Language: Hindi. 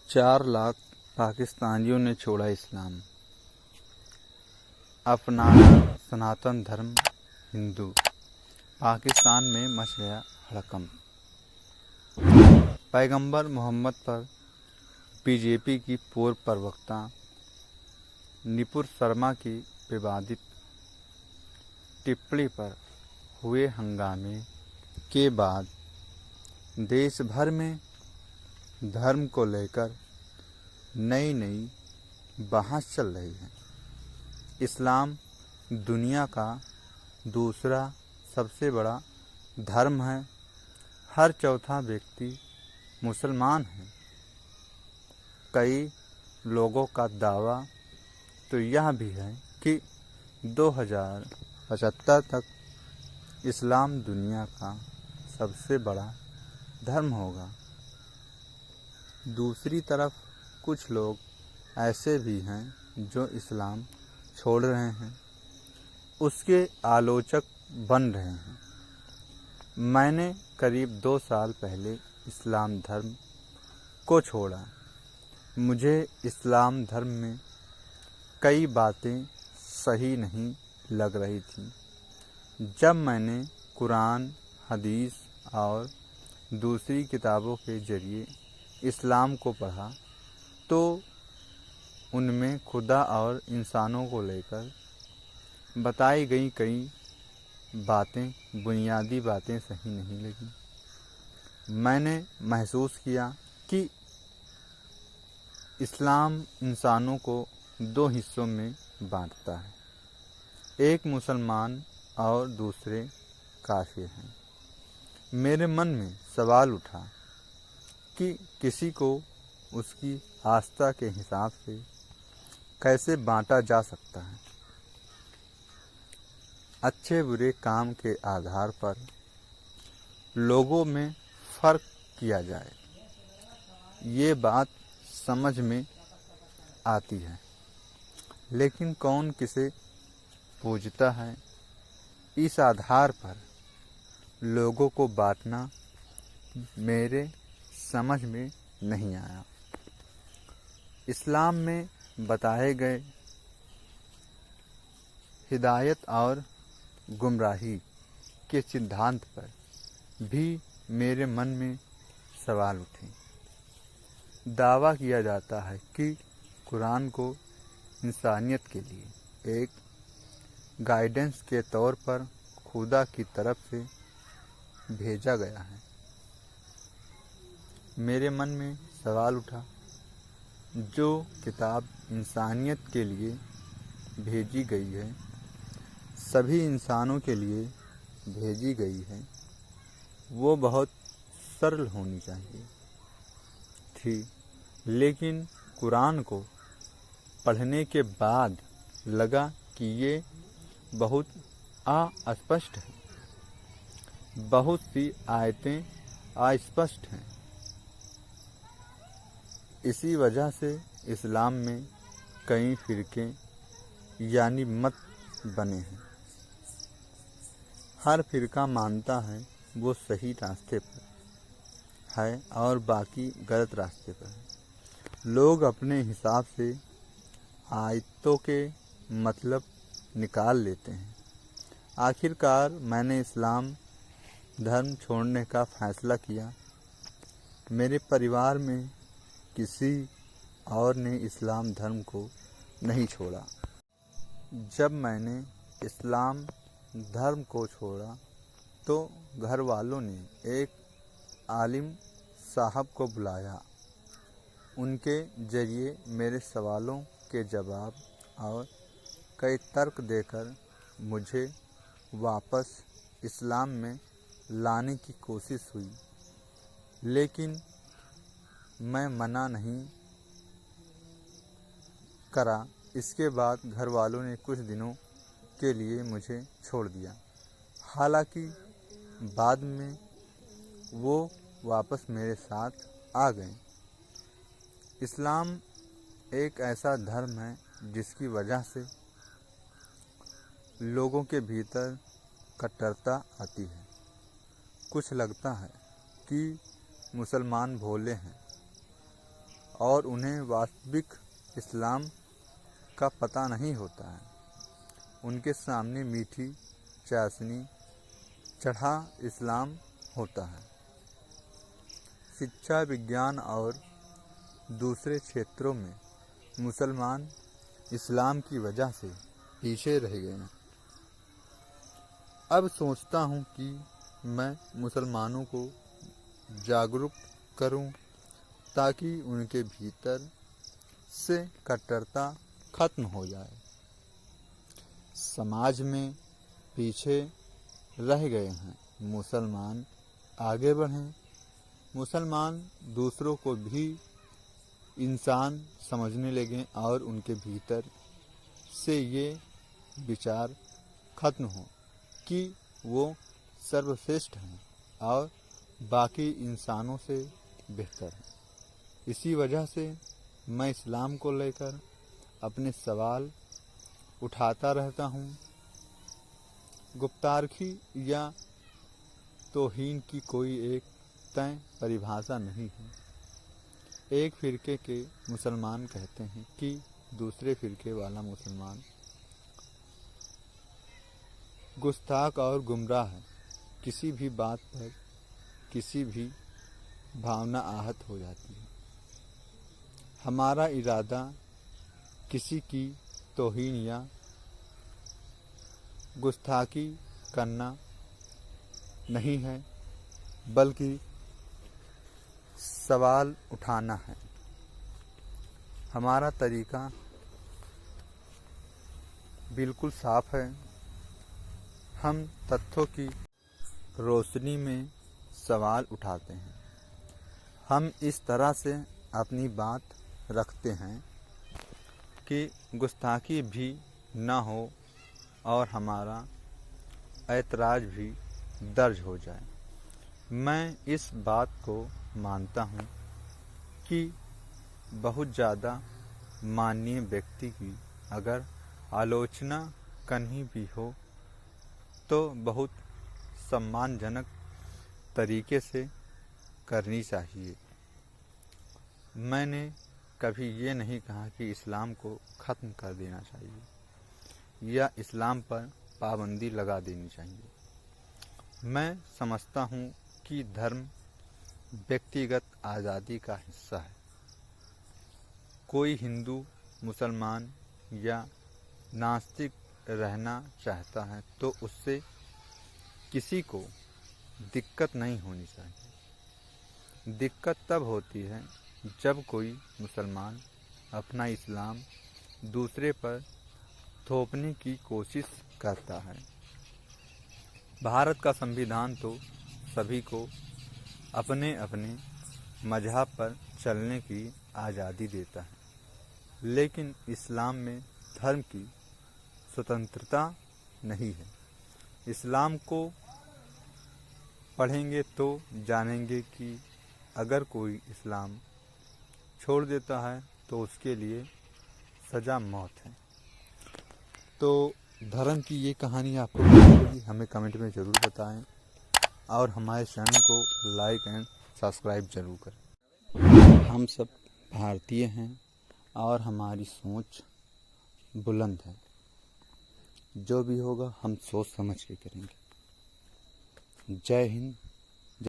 4 लाख पाकिस्तानियों ने छोड़ा इस्लाम, अपनाया सनातन धर्म हिंदू, पाकिस्तान में मच गया हड़कंप। पैगंबर मोहम्मद पर बीजेपी की पूर्व प्रवक्ता नुपुर शर्मा की विवादित टिप्पणी पर हुए हंगामे के बाद देश भर में धर्म को लेकर नई बहस चल रही है। इस्लाम दुनिया का दूसरा सबसे बड़ा धर्म है। हर चौथा व्यक्ति मुसलमान है। कई लोगों का दावा तो यह भी है कि 2075 तक इस्लाम दुनिया का सबसे बड़ा धर्म होगा। दूसरी तरफ कुछ लोग ऐसे भी हैं जो इस्लाम छोड़ रहे हैं, उसके आलोचक बन रहे हैं। मैंने करीब 2 साल पहले इस्लाम धर्म को छोड़ा। मुझे इस्लाम धर्म में कई बातें सही नहीं लग रही थी। जब मैंने कुरान, हदीस और दूसरी किताबों के ज़रिए इस्लाम को पढ़ा तो उनमें खुदा और इंसानों को लेकर बताई गई कई बातें, बुनियादी बातें सही नहीं लगी। मैंने महसूस किया कि इस्लाम इंसानों को 2 हिस्सों में बांटता है, एक मुसलमान और दूसरे काफिर हैं। मेरे मन में सवाल उठा कि किसी को उसकी आस्था के हिसाब से कैसे बांटा जा सकता है। अच्छे बुरे काम के आधार पर लोगों में फ़र्क किया जाए, ये बात समझ में आती है, लेकिन कौन किसे पूजता है, इस आधार पर लोगों को बांटना मेरे समझ में नहीं आया। इस्लाम में बताए गए हिदायत और गुमराही के सिद्धांत पर भी मेरे मन में सवाल उठे। दावा किया जाता है कि कुरान को इंसानियत के लिए एक गाइडेंस के तौर पर खुदा की तरफ से भेजा गया है। मेरे मन में सवाल उठा, जो किताब इंसानियत के लिए भेजी गई है, सभी इंसानों के लिए भेजी गई है, वो बहुत सरल होनी चाहिए थी। लेकिन कुरान को पढ़ने के बाद लगा कि ये बहुत अस्पष्ट है। बहुत सी आयतें अस्पष्ट हैं। इसी वजह से इस्लाम में कई फ़िरके यानी मत बने हैं। हर फ़िरका मानता है वो सही रास्ते पर है और बाकी गलत रास्ते पर है। लोग अपने हिसाब से आयतों के मतलब निकाल लेते हैं। आखिरकार मैंने इस्लाम धर्म छोड़ने का फ़ैसला किया। मेरे परिवार में किसी और ने इस्लाम धर्म को नहीं छोड़ा। जब मैंने इस्लाम धर्म को छोड़ा तो घर वालों ने एक आलिम साहब को बुलाया। उनके ज़रिए मेरे सवालों के जवाब और कई तर्क देकर मुझे वापस इस्लाम में लाने की कोशिश हुई, लेकिन मैं मना नहीं करा। इसके बाद घर वालों ने कुछ दिनों के लिए मुझे छोड़ दिया। हालांकि बाद में वो वापस मेरे साथ आ गए। इस्लाम एक ऐसा धर्म है जिसकी वजह से लोगों के भीतर कट्टरता आती है। कुछ लगता है कि मुसलमान भोले हैं और उन्हें वास्तविक इस्लाम का पता नहीं होता है। उनके सामने मीठी चाशनी चढ़ा इस्लाम होता है। शिक्षा, विज्ञान और दूसरे क्षेत्रों में मुसलमान इस्लाम की वजह से पीछे रह गए हैं। अब सोचता हूँ कि मैं मुसलमानों को जागरूक करूँ ताकि उनके भीतर से कट्टरता खत्म हो जाए। समाज में पीछे रह गए हैं मुसलमान आगे बढ़ें। मुसलमान दूसरों को भी इंसान समझने लगे और उनके भीतर से ये विचार खत्म हो कि वो सर्वश्रेष्ठ हैं और बाकी इंसानों से बेहतर हैं। इसी वजह से मैं इस्लाम को लेकर अपने सवाल उठाता रहता हूँ। गुप्तारखी या तौहीन की कोई एक तय परिभाषा नहीं है। एक फिरके के मुसलमान कहते हैं कि दूसरे फिरके वाला मुसलमान गुस्ताख और गुमराह है। किसी भी बात पर किसी भी भावना आहत हो जाती है। हमारा इरादा किसी की तौहीन या गुस्ताखी करना नहीं है, बल्कि सवाल उठाना है। हमारा तरीका बिल्कुल साफ है। हम तथ्यों की रोशनी में सवाल उठाते हैं। हम इस तरह से अपनी बात रखते हैं कि गुस्ताखी भी न हो और हमारा ऐतराज़ भी दर्ज हो जाए। मैं इस बात को मानता हूँ कि बहुत ज़्यादा माननीय व्यक्ति की अगर आलोचना करनी भी हो तो बहुत सम्मानजनक तरीके से करनी चाहिए। मैंने कभी ये नहीं कहा कि इस्लाम को ख़त्म कर देना चाहिए या इस्लाम पर पाबंदी लगा देनी चाहिए। मैं समझता हूँ कि धर्म व्यक्तिगत आज़ादी का हिस्सा है। कोई हिंदू, मुसलमान या नास्तिक रहना चाहता है तो उससे किसी को दिक्कत नहीं होनी चाहिए। दिक्कत तब होती है जब कोई मुसलमान अपना इस्लाम दूसरे पर थोपने की कोशिश करता है। भारत का संविधान तो सभी को अपने अपने मजहब पर चलने की आज़ादी देता है, लेकिन इस्लाम में धर्म की स्वतंत्रता नहीं है। इस्लाम को पढ़ेंगे तो जानेंगे कि अगर कोई इस्लाम छोड़ देता है तो उसके लिए सज़ा मौत है। तो धर्म की ये कहानी आपको कैसी लगी हमें कमेंट में ज़रूर बताएं और हमारे चैनल को लाइक एंड सब्सक्राइब ज़रूर करें। हम सब भारतीय हैं और हमारी सोच बुलंद है। जो भी होगा हम सोच समझ के करेंगे। जय हिंद,